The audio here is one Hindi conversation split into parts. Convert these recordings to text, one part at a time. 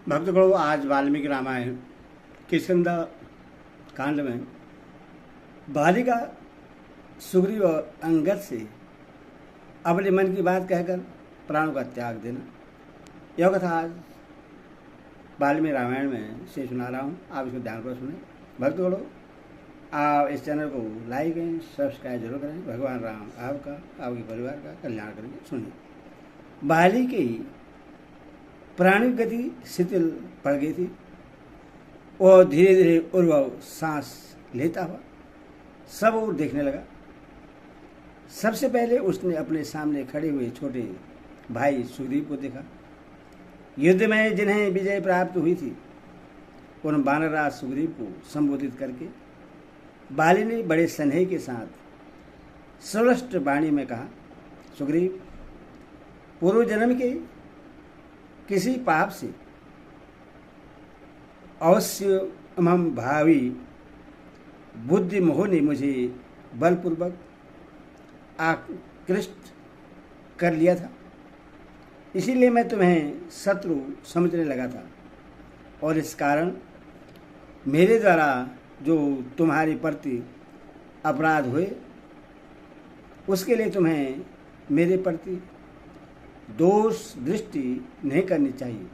भक्तगणों, आज वाल्मीकि रामायण किष्किंधा कांड में बालिका सुग्रीव और अंगद से अपने मन की बात कहकर प्राणों का त्याग देना, यह कथा आज वाल्मीकि रामायण में से सुना रहा हूँ। आप इसको ध्यान कर सुने। भक्तगणों, आप इस चैनल को लाइक करें, सब्सक्राइब जरूर करें। भगवान राम आपका, आपके परिवार का कल्याण करेंगे। सुनिए। बाली की प्राणिक गति शिथिल पड़ गई थी और धीरे धीरे उर्वव सांस लेता हुआ सब ओर देखने लगा। सबसे पहले उसने अपने सामने खड़े हुए छोटे भाई सुग्रीव को देखा। युद्ध में जिन्हें विजय प्राप्त हुई थी, उन वानरराज सुग्रीव को संबोधित करके बाली ने बड़े स्नेह के साथ स्पष्ट वाणी में कहा, सुग्रीव, पूर्व जन्म के किसी पाप से अवश्य मम भावी बुद्धि मोह ने मुझे बलपूर्वक आकृष्ट कर लिया था। इसीलिए मैं तुम्हें शत्रु समझने लगा था और इस कारण मेरे द्वारा जो तुम्हारे प्रति अपराध हुए, उसके लिए तुम्हें मेरे प्रति दोष दृष्टि नहीं करनी चाहिए।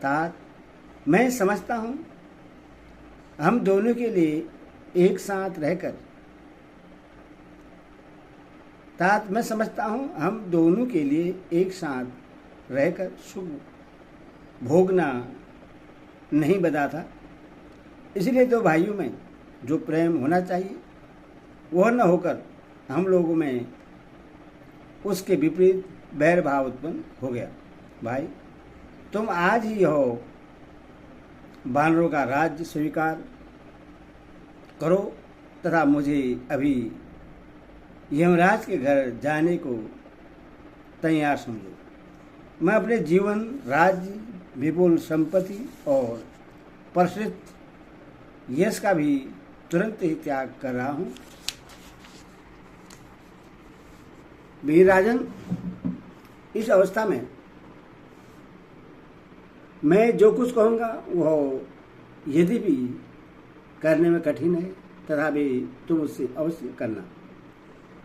तात मैं समझता हूँ हम दोनों के लिए एक साथ रहकर सुख भोगना नहीं बदा था। इसलिए दो भाइयों में जो प्रेम होना चाहिए वह न होकर हम लोगों में उसके विपरीत बैर भाव उत्पन्न हो गया। भाई, तुम आज ही हो वानरों का राज्य स्वीकार करो तथा मुझे अभी यमराज के घर जाने को तैयार समझो। मैं अपने जीवन, राज्य, विपुल संपत्ति और प्रसिद्ध यश का भी तुरंत ही त्याग कर रहा हूँ। वीरराजन, इस अवस्था में मैं जो कुछ कहूँगा वह यदि भी करने में कठिन है, तथापि तुम उससे अवश्य करना।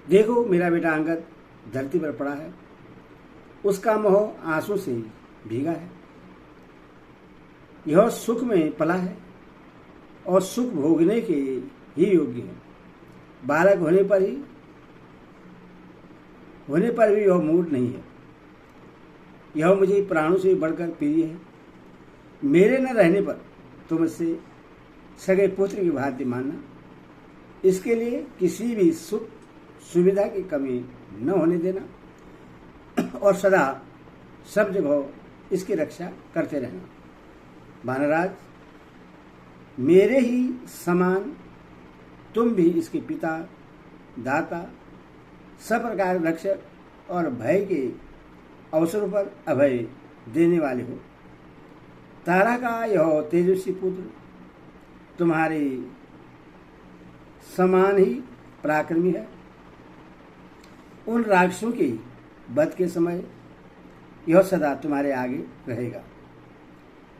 देखो, मेरा बेटा अंगद धरती पर पड़ा है, उसका मोह आंसू से भीगा है। यह सुख में पला है और सुख भोगने के ही योग्य है। बालक होने पर भी यह मूड नहीं है। यह मुझे प्राणों से बढ़कर प्रिय है। मेरे न रहने पर तुम इससे सगे पुत्र की भांति मानना। इसके लिए किसी भी सुख सुविधा की कमी न होने देना और सदा सब जगह इसकी रक्षा करते रहना। वानरराज, मेरे ही समान तुम भी इसके पिता, दाता, सब प्रकार रक्षक और भय के अवसरों पर अभय देने वाले हो। तारा का यह तेजस्वी पुत्र तुम्हारे समान ही पराक्रमी है। उन राक्षसों के वध के समय यह सदा तुम्हारे आगे रहेगा।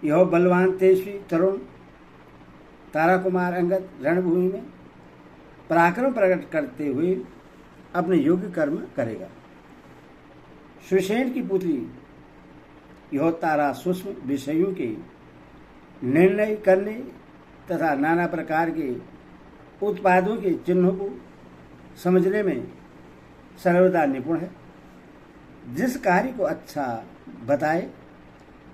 यह बलवान तेजस्वी तरुण तारा कुमार अंगद रणभूमि में पराक्रम प्रकट करते हुए अपने योग्य कर्म करेगा। सुषेण की पुत्री यह तारा सूक्ष्म विषयों के निर्णय करने तथा नाना प्रकार के उत्पादों के चिन्हों को समझने में सर्वदा निपुण है। जिस कार्य को अच्छा बताए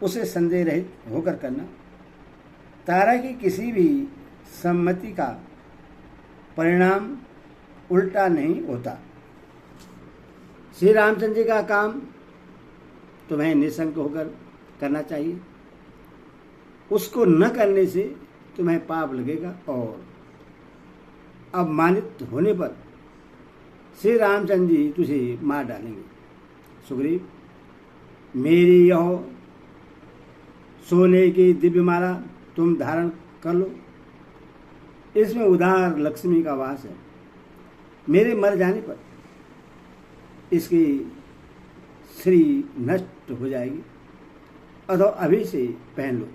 उसे संदेह रहित होकर करना। तारा की किसी भी सम्मति का परिणाम उल्टा नहीं होता। श्री रामचंद्र जी का काम तुम्हें निसंक होकर करना चाहिए। उसको न करने से तुम्हें पाप लगेगा और अपमानित होने पर श्री रामचंद्र जी तुझे मार डालेंगे। सुग्रीव, मेरी यह सोने की दिव्यमाला तुम धारण कर लो। इसमें उदार लक्ष्मी का वास है। मेरे मर जाने पर इसकी श्री नष्ट हो जाएगी। अथवा अभी से पहन लो।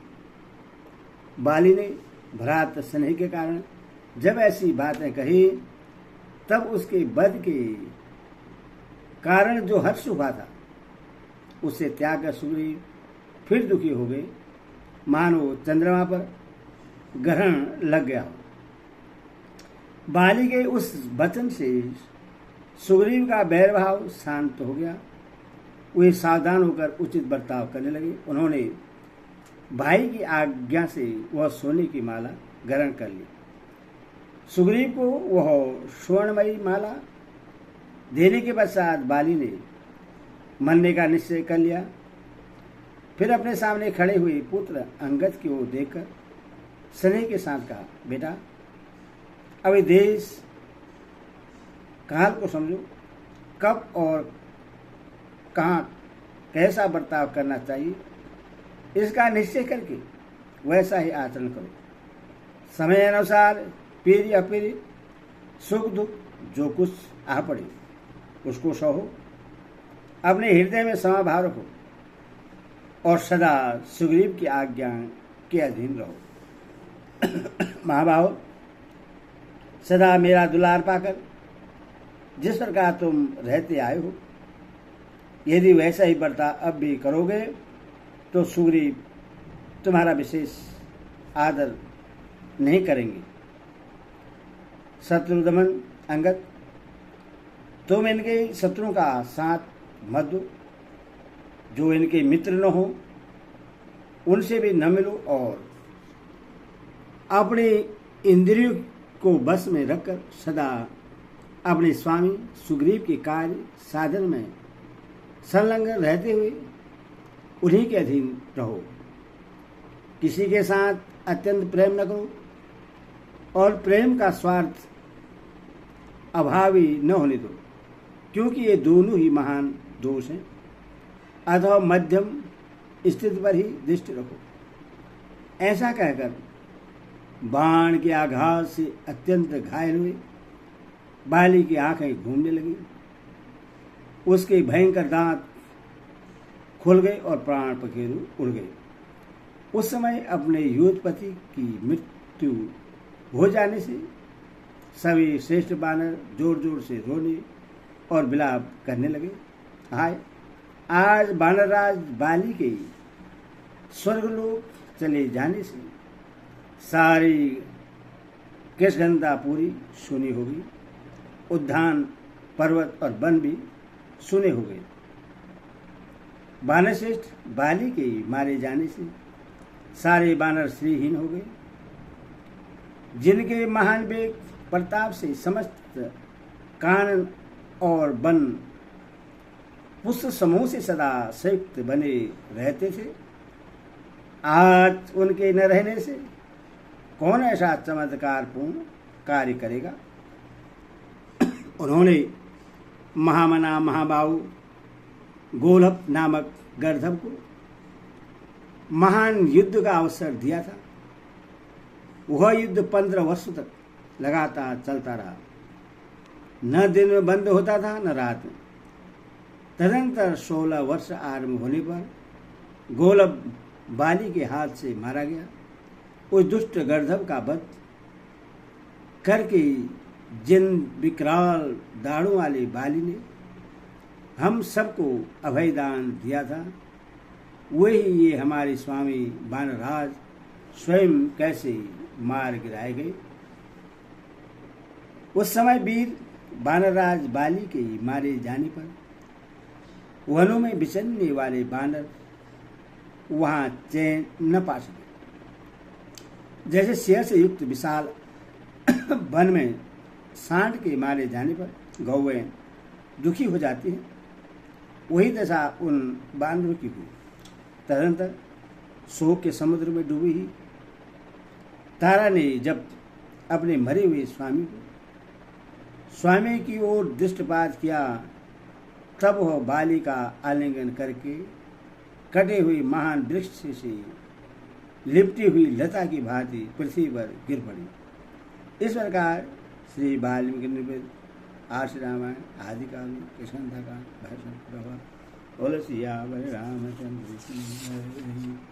बाली ने भ्रात स्नेह के कारण जब ऐसी बातें कही तब उसके वध के कारण जो हर्ष हुआ था उसे त्याग कर सुग्रीव फिर दुखी हो गए, मानो चंद्रमा पर ग्रहण लग गया हो। बाली के उस वचन से सुग्रीव का बैर भाव शांत हो गया। वे सावधान होकर उचित बर्ताव करने लगे। उन्होंने भाई की आज्ञा से वह सोने की माला ग्रहण कर ली। सुग्रीव को वह स्वर्णमयी माला देने के पश्चात बाली ने मरने का निश्चय कर लिया। फिर अपने सामने खड़े हुए पुत्र अंगद की ओर देखकर स्नेह के साथ कहा, बेटा अब इस देश काल को समझो, कब और कहाँ कैसा बर्ताव करना चाहिए इसका निश्चय करके वैसा ही आचरण करो। समय अनुसार पीढ़ी अपीढ़ी सुख दुख जो कुछ आ पड़े उसको सहो, अपने हृदय में समाभाव रखो और सदा सुग्रीव की आज्ञा के अधीन रहो। महाभाव, सदा मेरा दुलार पाकर जिस प्रकार तुम रहते आए हो, यदि वैसा ही बर्ताव अब भी करोगे तो सुग्रीव तुम्हारा विशेष आदर नहीं करेंगे। शत्रुदमन अंगद, तुम इनके शत्रुओं का साथ मत दो, जो इनके मित्र न हो उनसे भी न मिलो और अपने इंद्रियों को बस में रखकर सदा अपने स्वामी सुग्रीव के कार्य साधन में संलग्न रहते हुए उन्हीं के अधीन रहो। किसी के साथ अत्यंत प्रेम न करो और प्रेम का स्वार्थ अभावी न होने दो, क्योंकि ये दोनों ही महान दोष हैं। अथवा मध्यम स्थिति पर ही दृष्टि रखो। ऐसा कहकर बाण के आघात से अत्यंत घायल हुए बाली की आंखें घूमने लगी। उसके भयंकर दांत खुल गए और प्राण पखेरु उड़ गए। उस समय अपने योधपति की मृत्यु हो जाने से सभी श्रेष्ठ बानर जोर जोर से रोने और विलाप करने लगे। हाय, आज बानरराज बाली के स्वर्गलोक चले जाने से सारी केशगंधा पूरी सुनी होगी, उद्यान पर्वत और वन भी सुने हो गए। बानरश्रेष्ठ बाली के मारे जाने से सारे बानर श्रीहीन हो गए, जिनके महान वेग प्रताप से समस्त कानन और वन पुष्प समूह से सदा संयुक्त बने रहते थे। आज उनके न रहने से कौन ऐसा चमत्कारपूर्ण कार्य करेगा। उन्होंने महामना महाबाहु गोलभ नामक गर्दभ को महान युद्ध का अवसर दिया था। वह युद्ध 15 वर्षों तक लगातार चलता रहा, न दिन में बंद होता था न रात में। तदनंतर 16 वर्ष आरंभ होने पर गोलभ बाली के हाथ से मारा गया। उस दुष्ट गर्दभ का वध करके जिन विकराल दाढ़ों वाले बाली ने हम सबको अभयदान दिया था, वही ये हमारे स्वामी बानरराज स्वयं कैसे मार गिराए गए। उस समय वीर बानरराज बाली के मारे जाने पर वनों में विचरने वाले बानर वहां चैन न पा सके। जैसे शेर से युक्त विशाल वन में सांड के मारे जाने पर गौएं दुखी हो जाती हैं, वही दशा उन बानरों की हुई। तदनंतर शोक के समुद्र में डूबी ही तारा ने जब अपने मरे हुए स्वामी की ओर दृष्टिपात किया, तब वह बाली का आलिंगन करके कटे हुई महान वृक्ष से लिपटी हुई लता की भांति पृथ्वी पर गिर पड़ी। इस प्रकार श्री वाल्मीकि निर्मित आर्ष रामायण आदि काव्य किष्किंधा कांड बोलो सियावर रामचंद्र की जय।